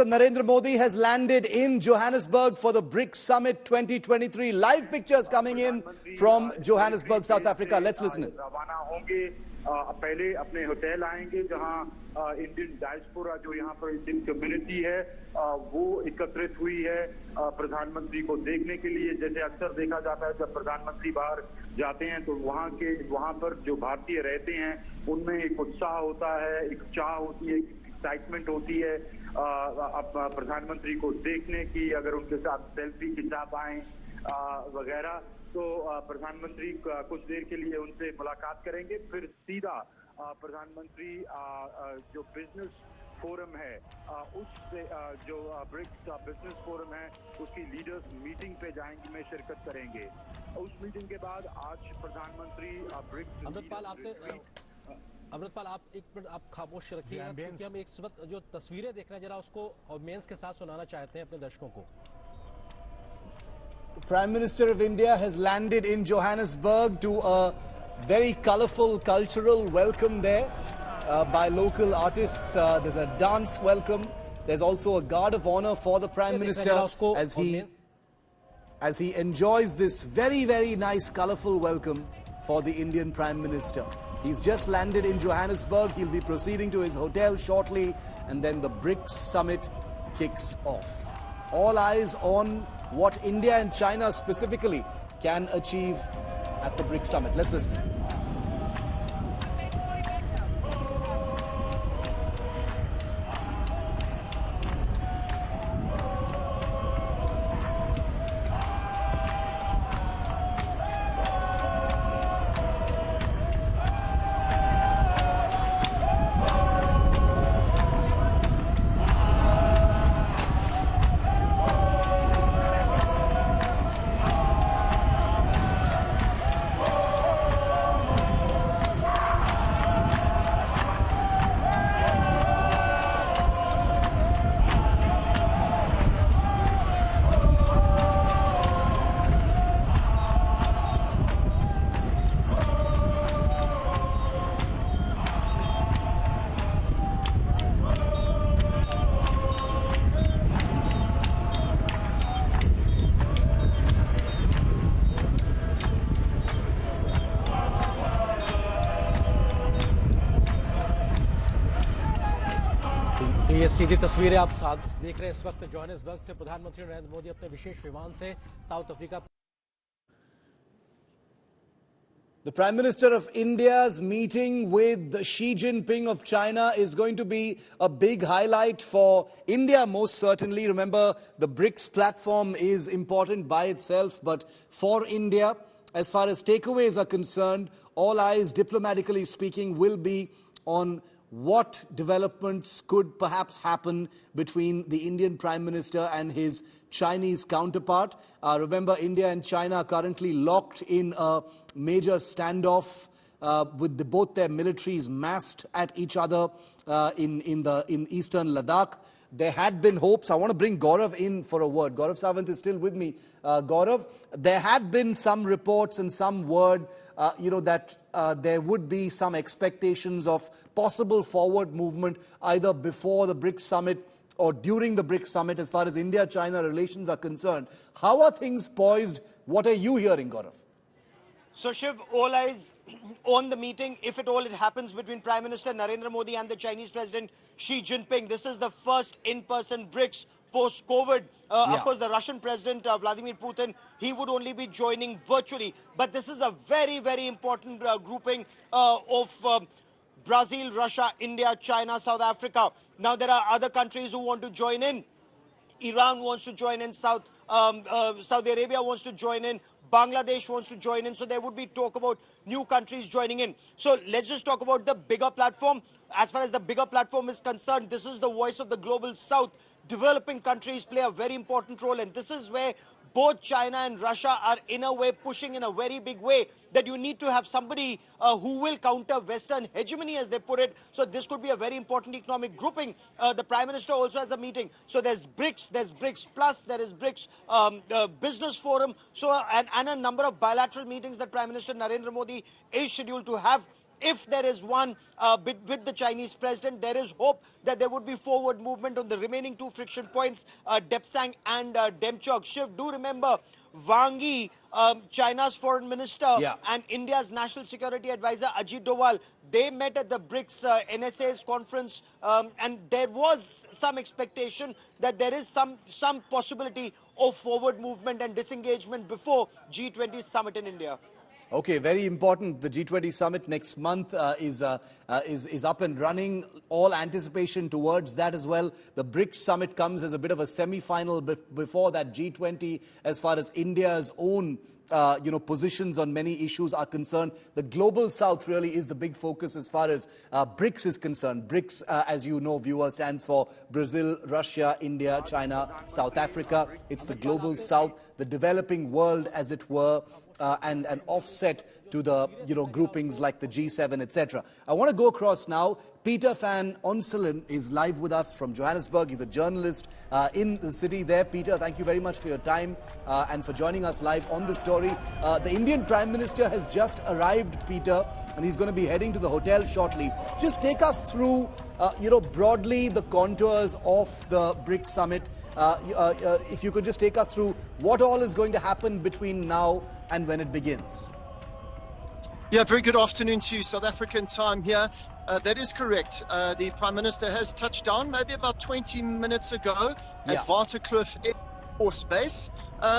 Narendra Modi has landed in Johannesburg for the BRICS Summit 2023. Live pictures coming in from Johannesburg, South Africa. Let's listen in. पहले अपने hotel आएंगे जहां Indian diaspora जो यहाँ पर Indian community है वो एकत्रित हुई है प्रधानमंत्री को देखने के लिए। जैसे अक्सर देखा जाता है जब प्रधानमंत्री बाहर जाते हैं तो वहां पर जो भारतीय रहते हैं उनमें एक उत्साह होता है, एक चाह होती है, एक्साइटमेंट होती है प्रधानमंत्री को देखने की। अगर उनके साथ सेल्फी खिंचा पाएं वगैरह तो प्रधानमंत्री कुछ देर के लिए उनसे मुलाकात करेंगे, फिर सीधा प्रधानमंत्री जो बिजनेस फोरम है उससे जो ब्रिक्स बिजनेस फोरम है उसकी लीडर्स मीटिंग पे जाएंगे, में शिरकत करेंगे। उस मीटिंग के बाद आज प्रधानमंत्री ब्रिक्स अमृतपाल आप एक मिनट आप खामोश रखिए क्योंकि हम एक वक्त जो तस्वीरें देख रहे हैं जरा उसको ऑडियंस के साथ सुनाना चाहते हैं अपने दर्शकों को। The Prime Minister of India has landed in Johannesburg to a very colorful cultural welcome there by local artists. There's a dance welcome. There's also a guard of honor for the Prime Minister as he enjoys this very, very nice colorful welcome for the Indian Prime Minister. He's just landed in Johannesburg. He'll be proceeding to his hotel shortly, and then the BRICS summit kicks off. All eyes on what India and China specifically can achieve at the BRICS summit. Let's listen. तो ये सीधी तस्वीरें आप देख रहे हैं इस वक्त Johannesburg से प्रधानमंत्री नरेंद्र मोदी अपने विशेष विमान से south Africa. The Prime Minister of India's meeting with Xi Jinping of China is going to be a big highlight for India, most certainly. Remember, the BRICS platform is important by itself, but for India, as far as takeaways are concerned, all eyes, diplomatically speaking, will be on what developments could perhaps happen between the Indian Prime Minister and his Chinese counterpart. Remember, India and China are currently locked in a major standoff with both their militaries massed at each other in eastern Ladakh. There had been hopes. I want to bring Gaurav in for a word. Gaurav Sawant is still with me. Gaurav, there had been some reports and some word, that there would be some expectations of possible forward movement either before the BRICS summit or during the BRICS summit as far as India-China relations are concerned. How are things poised? What are you hearing, Gaurav? So, Shiv, all eyes on the meeting, if at all it happens between Prime Minister Narendra Modi and the Chinese President Xi Jinping. This is the first in-person BRICS post-COVID. Of course, the Russian President Vladimir Putin, he would only be joining virtually. But this is a very, very important grouping of Brazil, Russia, India, China, South Africa. Now, there are other countries who want to join in. Iran wants to join in, Saudi Arabia wants to join in, Bangladesh wants to join in. So there would be talk about new countries joining in. So let's just talk about the bigger platform. As far as the bigger platform is concerned, this is the voice of the global south. Developing countries play a very important role, and this is where both China and Russia are in a way pushing in a very big way that you need to have somebody who will counter Western hegemony, as they put it. So this could be a very important economic grouping. The Prime Minister also has a meeting. So there's BRICS, there's BRICS Plus, there is BRICS Business Forum. So and a number of bilateral meetings that Prime Minister Narendra Modi is scheduled to have if there is one with the Chinese president, there is hope that there would be forward movement on the remaining two friction points, Depsang and Demchok. Shiv, do remember Wang Yi, China's foreign minister, and India's national security advisor Ajit Doval, they met at the BRICS NSA's conference, and there was some expectation that there is some possibility of forward movement and disengagement before G20 summit in India. Okay, very important. The G20 summit next month is up and running. All anticipation towards that as well. The BRICS summit comes as a bit of a semi-final before that G20 as far as India's own positions on many issues are concerned. The global south really is the big focus as far as BRICS is concerned. BRICS, as you know, viewer, stands for Brazil, Russia, India, China, South Africa. It's the global south, the developing world, as it were, and an offset to the groupings like the G7, etc. I want to go across now. Peter van Onselen is live with us from Johannesburg. He's a journalist in the city there. Peter, thank you very much for your time and for joining us live on the story. The Indian Prime Minister has just arrived, Peter, and he's going to be heading to the hotel shortly. Just take us through, broadly the contours of the BRICS summit. If you could just take us through what all is going to happen between now and when it begins. Yeah, very good afternoon to you, South African time here. That is correct. The Prime Minister has touched down maybe about 20 minutes ago at Waterkloof Air Force Base.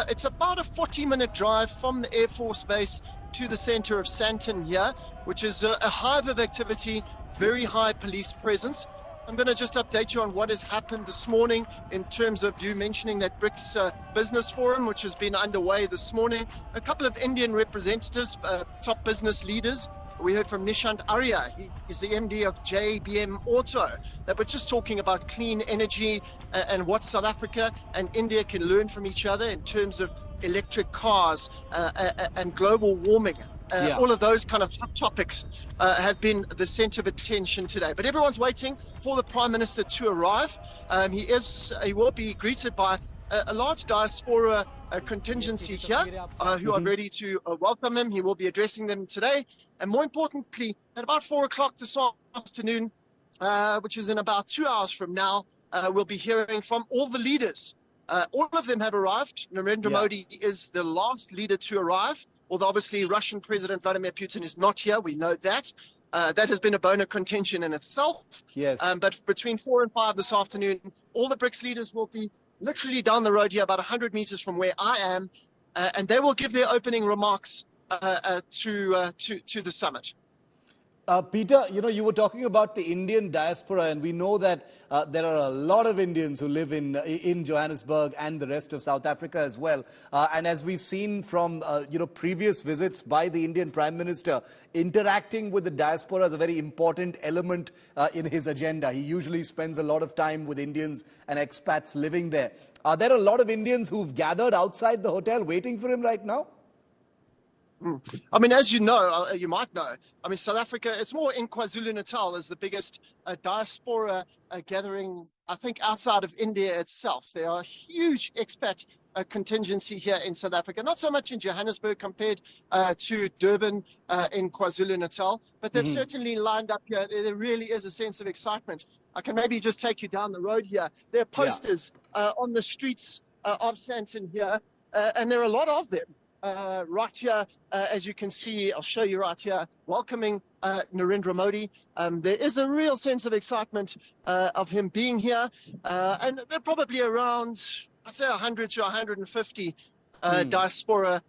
It's about a 40-minute drive from the Air Force Base to the center of Sandton here, which is a hive of activity, very high police presence. I'm going to just update you on what has happened this morning in terms of you mentioning that BRICS business forum, which has been underway this morning. A couple of Indian representatives, top business leaders. We heard from Nishant Arya. He's the MD of JBM Auto. They were just talking about clean energy and what South Africa and India can learn from each other in terms of electric cars and global warming. All of those kind of hot topics have been the center of attention today. But everyone's waiting for the Prime Minister to arrive. He will be greeted by a large diaspora contingency here who are ready to welcome him. He will be addressing them today. And more importantly, at about 4 o'clock this afternoon, which is in about 2 hours from now, we'll be hearing from all the leaders. All of them have arrived. Narendra Modi is the last leader to arrive, although obviously Russian President Vladimir Putin is not here. We know that. That has been a bone of contention in itself. Yes. But between 4 and 5 this afternoon, all the BRICS leaders will be literally down the road here, about 100 meters from where I am, and they will give their opening remarks to the summit. Peter, you were talking about the Indian diaspora, and we know that there are a lot of Indians who live in Johannesburg and the rest of South Africa as well. And as we've seen from previous visits by the Indian Prime Minister, interacting with the diaspora is a very important element in his agenda. He usually spends a lot of time with Indians and expats living there. Are there a lot of Indians who've gathered outside the hotel waiting for him right now? I mean, as you know, you might know, South Africa, it's more in KwaZulu-Natal is the biggest diaspora gathering, I think, outside of India itself. There are huge expat contingency here in South Africa, not so much in Johannesburg compared to Durban in KwaZulu-Natal, but they've certainly lined up here. There really is a sense of excitement. I can maybe just take you down the road here. There are posters on the streets of Sandton here, and there are a lot of them. Right here, as you can see, I'll show you right here, welcoming Narendra Modi. There is a real sense of excitement of him being here. And there are probably around, I'd say 100 to 150 diaspora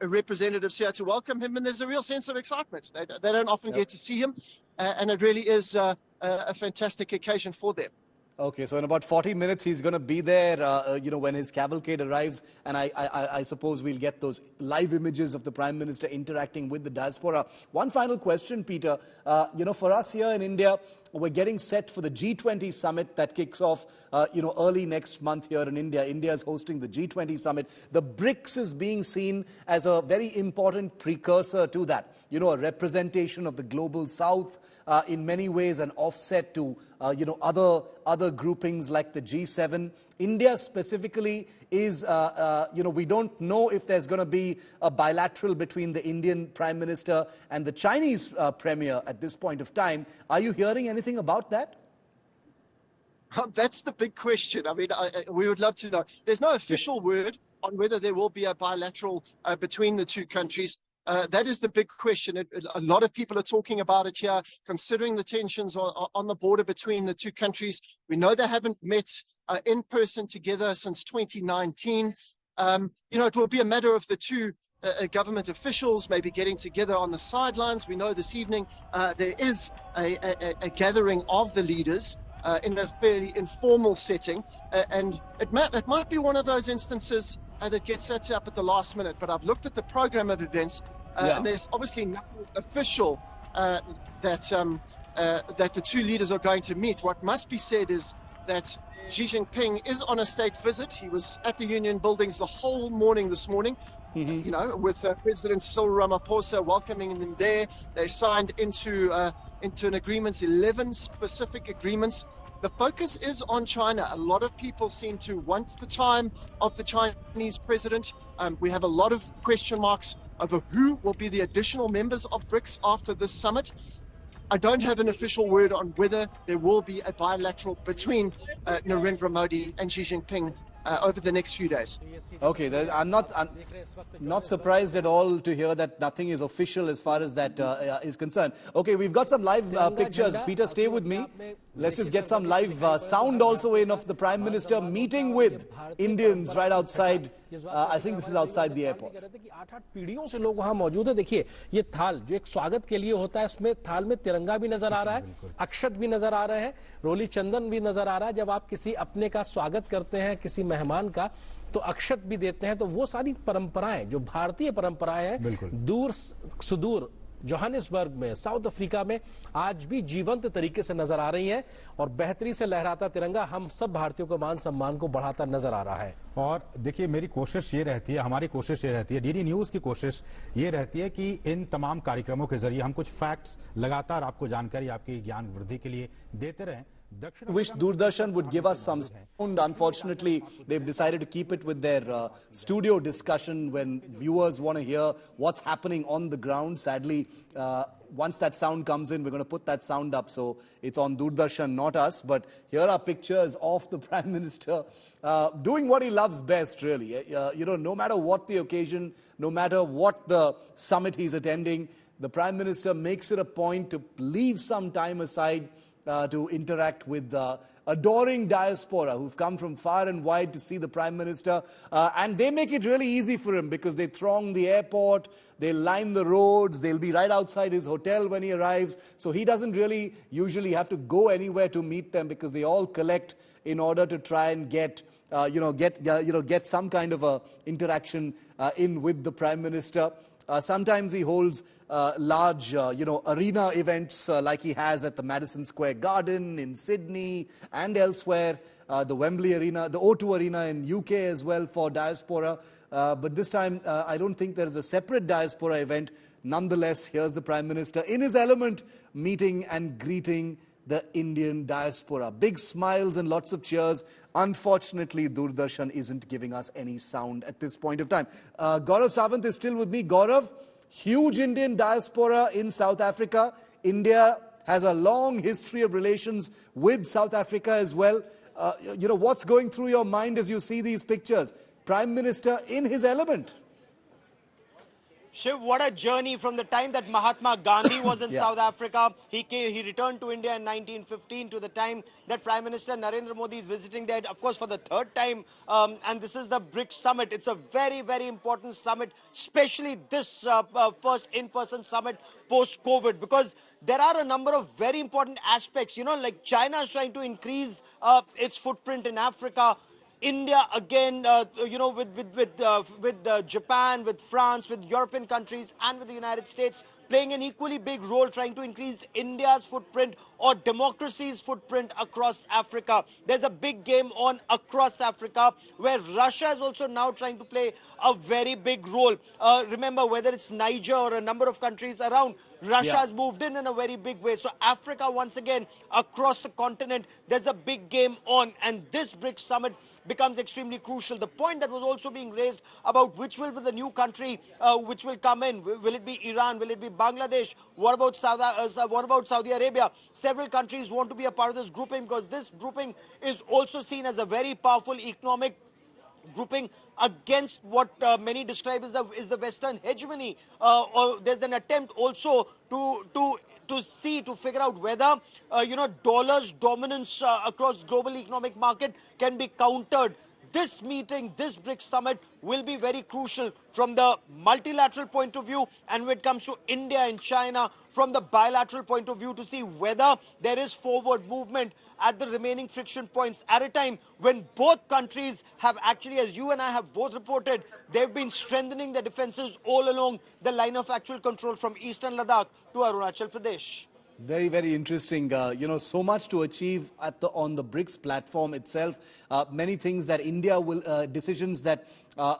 representatives here to welcome him. And there's a real sense of excitement. They don't often get to see him. And it really is a fantastic occasion for them. Okay, so in about 40 minutes, he's going to be there, when his cavalcade arrives. And I suppose we'll get those live images of the Prime Minister interacting with the diaspora. One final question, Peter. For us here in India, we're getting set for the G20 summit that kicks off, early next month here in India. India is hosting the G20 summit. The BRICS is being seen as a very important precursor to that. A representation of the global South, in many ways an offset to, other groupings like the G7. India specifically is, we don't know if there's going to be a bilateral between the Indian Prime Minister and the Chinese Premier at this point of time. Are you hearing anything about that? That's the big question. I mean, we would love to know. There's no official word on whether there will be a bilateral between the two countries. That is the big question. A lot of people are talking about it here, considering the tensions on the border between the two countries. We know they haven't met in person together since 2019. It will be a matter of the two government officials maybe getting together on the sidelines. We know this evening there is a gathering of the leaders in a fairly informal setting, and it might be one of those instances that gets set up at the last minute. But I've looked at the program of events, and there's obviously nothing official that the two leaders are going to meet. What must be said is that Xi Jinping is on a state visit. He was at the Union buildings the whole morning this morning, with President Cyril Ramaphosa welcoming them there. They signed into an agreement, 11 specific agreements. The focus is on China. A lot of people seem to want the time of the Chinese president. We have a lot of question marks over who will be the additional members of BRICS after this summit. I don't have an official word on whether there will be a bilateral between Narendra Modi and Xi Jinping over the next few days. Okay, I'm not surprised at all to hear that nothing is official as far as that is concerned. Okay, we've got some live pictures. Peter, stay with me. Let's just get some live sound also in of the Prime Minister meeting with Indians right outside. I think this is outside the airport. 8 पीढ़ियों से लोग वहां मौजूद है. देखिए, ये थाल जो एक स्वागत के लिए होता है, इसमें थाल में तिरंगा भी नजर आ रहा है, अक्षत भी नजर आ रहे हैं, रोली चंदन भी नजर आ रहा है. जब आप किसी अपने का स्वागत करते हैं, किसी मेहमान का, तो अक्षत भी देते हैं. तो वो सारी परंपराएं जो भारतीय परंपराएं हैं, दूर सुदूर जोहानिसबर्ग में, साउथ अफ्रीका में आज भी जीवंत तरीके से नजर आ रही है. और बेहतरी से लहराता तिरंगा हम सब भारतीयों को मान सम्मान को बढ़ाता नजर आ रहा है. और देखिए, मेरी कोशिश ये रहती है, हमारी कोशिश ये रहती है, डीडी न्यूज की कोशिश ये रहती है कि इन तमाम कार्यक्रमों के जरिए हम कुछ फैक्ट्स लगातार आपको जानकारी, आपकी ज्ञान वृद्धि के लिए देते रहें. Wish Doordarshan would give us some sound. Unfortunately, they've decided to keep it with their studio discussion when viewers want to hear what's happening on the ground. Sadly, once that sound comes in, we're going to put that sound up. So it's on Doordarshan, not us. But here are pictures of the Prime Minister doing what he loves best, really. No matter what the occasion, no matter what the summit he's attending, the Prime Minister makes it a point to leave some time aside to interact with the adoring diaspora who've come from far and wide to see the Prime Minister. And they make it really easy for him because they throng the airport, they line the roads, they'll be right outside his hotel when he arrives. So he doesn't really usually have to go anywhere to meet them because they all collect in order to try and get some kind of a interaction in with the Prime Minister. Sometimes he holds large, arena events like he has at the Madison Square Garden in Sydney and elsewhere, the Wembley Arena, the O2 Arena in UK as well for diaspora. But this time, I don't think there is a separate diaspora event. Nonetheless, here's the Prime Minister in his element, meeting and greeting the Indian diaspora. Big smiles and lots of cheers. Unfortunately, Doordarshan isn't giving us any sound at this point of time. Gaurav Sawant is still with me. Gaurav, huge Indian diaspora in South Africa. India has a long history of relations with South Africa as well. What's going through your mind as you see these pictures? Prime Minister in his element. Shiv, what a journey from the time that Mahatma Gandhi was in South Africa. He returned to India in 1915 to the time that Prime Minister Narendra Modi is visiting there, of course, for the third time. And this is the BRICS summit. It's a very, very important summit, especially this first in-person summit post-COVID, because there are a number of very important aspects, like China is trying to increase its footprint in Africa. India again, with Japan, with France, with European countries and with the United States playing an equally big role trying to increase India's footprint or democracy's footprint across Africa. There's a big game on across Africa where Russia is also now trying to play a very big role. Remember, whether it's Niger or a number of countries around, Russia has moved in a very big way. So Africa, once again, across the continent, there's a big game on. And this BRICS summit becomes extremely crucial. The point that was also being raised about which will be the new country which will come in. Will it be Iran? Will it be Bangladesh? What about Saudi Arabia? Several countries want to be a part of this grouping because this grouping is also seen as a very powerful economic grouping against what many describe as the Western hegemony. Or there's an attempt also to figure out whether dollar's dominance across global economic market can be countered. This meeting, this BRICS summit will be very crucial from the multilateral point of view, and when it comes to India and China from the bilateral point of view, to see whether there is forward movement at the remaining friction points at a time when both countries have actually, as you and I have both reported, they've been strengthening their defenses all along the line of actual control from eastern Ladakh to Arunachal Pradesh. Very, very interesting. So much to achieve on the BRICS platform itself. Many things that India will, decisions that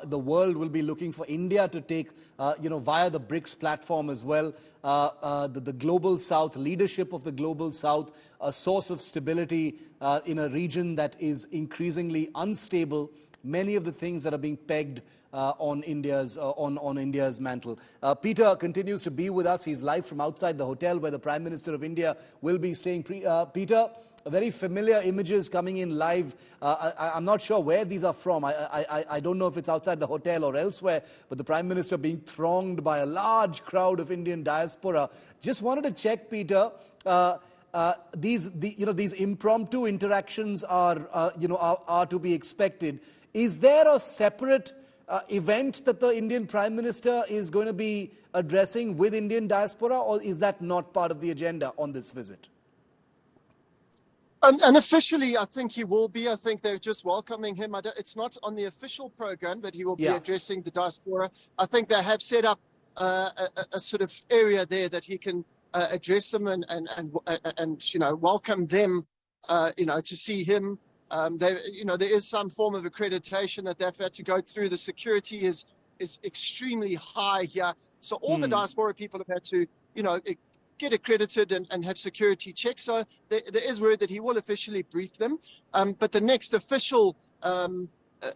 the world will be looking for India to take, via the BRICS platform as well. The global South, leadership of the global South, a source of stability in a region that is increasingly unstable. Many of the things that are being pegged on India's mantle. Peter continues to be with us. He's live from outside the hotel where the Prime Minister of India will be staying. Peter, very familiar images coming in live. I'm not sure where these are from. I don't know if it's outside the hotel or elsewhere, but the Prime Minister being thronged by a large crowd of Indian diaspora. Just wanted to check, Peter. These impromptu interactions are to be expected. Is there a separate event that the Indian Prime Minister is going to be addressing with Indian diaspora, or is that not part of the agenda on this visit? Unofficially, I think he will be. I think they're just welcoming him. It's not on the official program that he will be addressing the diaspora. I think they have set up a sort of area there that he can address them and welcome them, to see him. There is some form of accreditation that they've had to go through. The security is extremely high here. So all the diaspora people have had to, get accredited and have security checks. So there is word that he will officially brief them. But the next official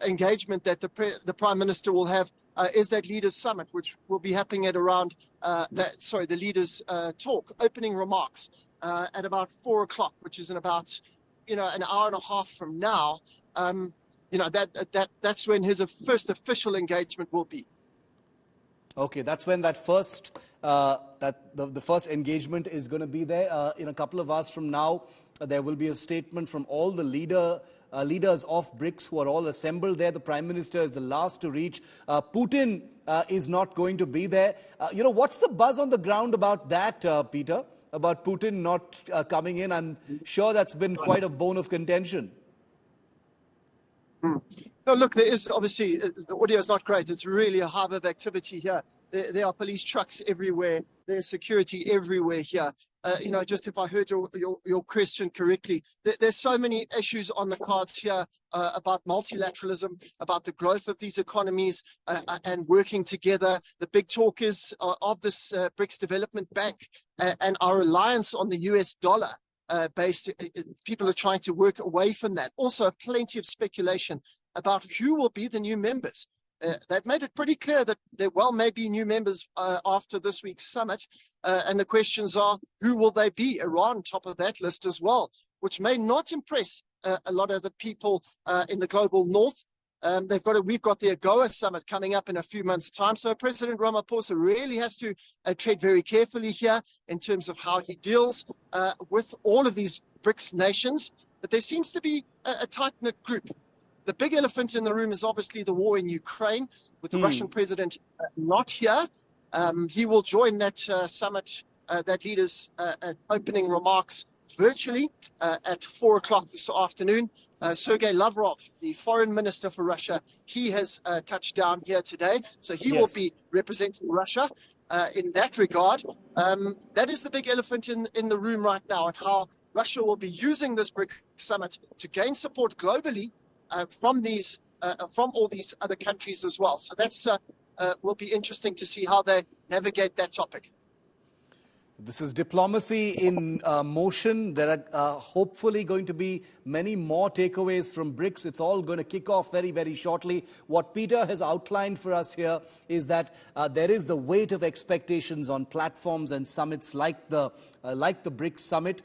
engagement that the Prime Minister will have is that Leaders Summit, which will be happening at around the Leaders Talk, opening remarks at about 4 o'clock, which is in about an hour and a half from now. That's when his first official engagement will be. Okay, that's when that first the first engagement is going to be there. In a couple of hours from now, there will be a statement from all the leaders of BRICS who are all assembled there. The Prime Minister is the last to reach. Putin is not going to be there. What's the buzz on the ground about that, Peter? About Putin not coming in? I'm sure that's been quite a bone of contention. No, look, there is obviously, the audio is not great. It's really a hive of activity here. There are police trucks everywhere. There's security everywhere here. Just if I heard your question correctly, there's so many issues on the cards here about multilateralism, about the growth of these economies and working together. The big talk is of this BRICS Development Bank and our reliance on the US dollar. People are trying to work away from that. Also, plenty of speculation about who will be the new members. They've made it pretty clear that there may be new members after this week's summit. And the questions are, who will they be? Iran, top of that list as well, which may not impress a lot of the people in the global north. We've got the AGOA summit coming up in a few months' time. So President Ramaphosa really has to tread very carefully here in terms of how he deals with all of these BRICS nations. But there seems to be a tight-knit group. The big elephant in the room is obviously the war in Ukraine, with the Russian president not here. He will join that summit, that leaders' opening remarks virtually at 4 o'clock this afternoon. Sergei Lavrov, the foreign minister for Russia, he has touched down here today. So he will be representing Russia. in that regard. That is the big elephant in the room right now, and how Russia will be using this BRICS summit to gain support globally from all these other countries as well. So that's will be interesting to see how they navigate that topic. This is diplomacy in motion. There are hopefully going to be many more takeaways from BRICS. It's all going to kick off very, very shortly. What Peter has outlined for us here is that there is the weight of expectations on platforms and summits like the BRICS summit.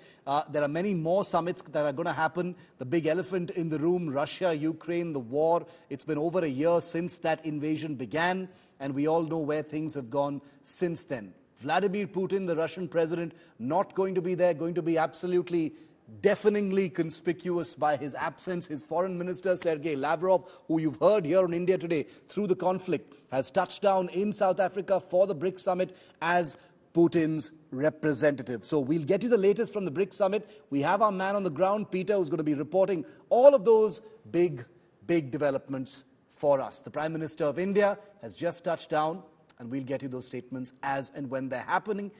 There are many more summits that are going to happen. The big elephant in the room, Russia, Ukraine, the war. It's been over a year since that invasion began, and we all know where things have gone since then. Vladimir Putin, the Russian president, not going to be there, going to be absolutely deafeningly conspicuous by his absence. His foreign minister, Sergei Lavrov, who you've heard here on India Today through the conflict, has touched down in South Africa for the BRICS summit as Putin's representative. So we'll get you the latest from the BRICS summit. We have our man on the ground, Peter, who's going to be reporting all of those big developments for us. The Prime Minister of India has just touched down, and we'll get you those statements as and when they're happening.